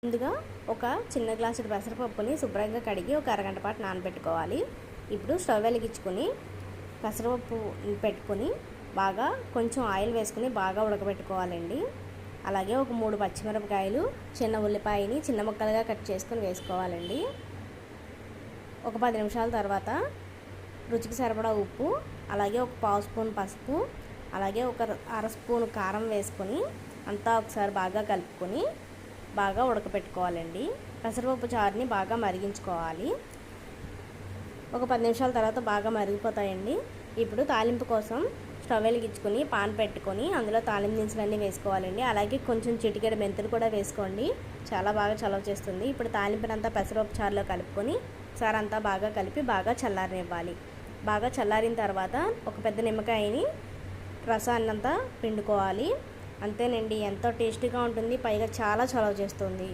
ముందుగా ఒక చిన్న గ్లాసుడు పెసరపప్పుని శుభ్రంగా కడిగి ఒక అరగంట పాటు నానబెట్టుకోవాలి. ఇప్పుడు స్టవ్ వెలిగించుకొని పెసరపప్పు పెట్టుకొని బాగా కొంచెం ఆయిల్ వేసుకుని బాగా ఉడకబెట్టుకోవాలండి. అలాగే ఒక 3 పచ్చిమిరపకాయలు, చిన్న ఉల్లిపాయని చిన్న ముక్కలుగా కట్ చేసుకొని వేసుకోవాలండి. ఒక 10 నిమిషాల తర్వాత రుచికి సరిపడా ఉప్పు, అలాగే ఒక పావు స్పూన్ పసుపు, అలాగే ఒక అర స్పూన్ కారం వేసుకొని అంతా ఒకసారి బాగా కలుపుకొని బాగా ఉడకపెట్టుకోవాలండి. పెసరపప్పు చారుని బాగా మరిగించుకోవాలి. ఒక 10 నిమిషాల తర్వాత బాగా మరిగిపోతాయండి. ఇప్పుడు తాలింపు కోసం స్టవ్ వెలిగించుకొని పాన్ పెట్టుకొని అందులో తాలింపు దినుసులన్నీ వేసుకోవాలండి. అలాగే కొంచెం చిటికెడు మెంతులు కూడా వేసుకోండి, చాలా బాగా చలవ చేస్తుంది. ఇప్పుడు తాలింపునంతా పెసరపప్పు చారులో కలుపుకొని ఒకసారి అంతా బాగా కలిపి బాగా చల్లారనివ్వాలి. బాగా చల్లారిన తర్వాత ఒక పెద్ద నిమ్మకాయని రసాన్నంతా పిండుకోవాలి. అంతేనండి, ఎంతో టేస్టీగా ఉంటుంది, పైగా చాలా చలవ చేస్తుంది.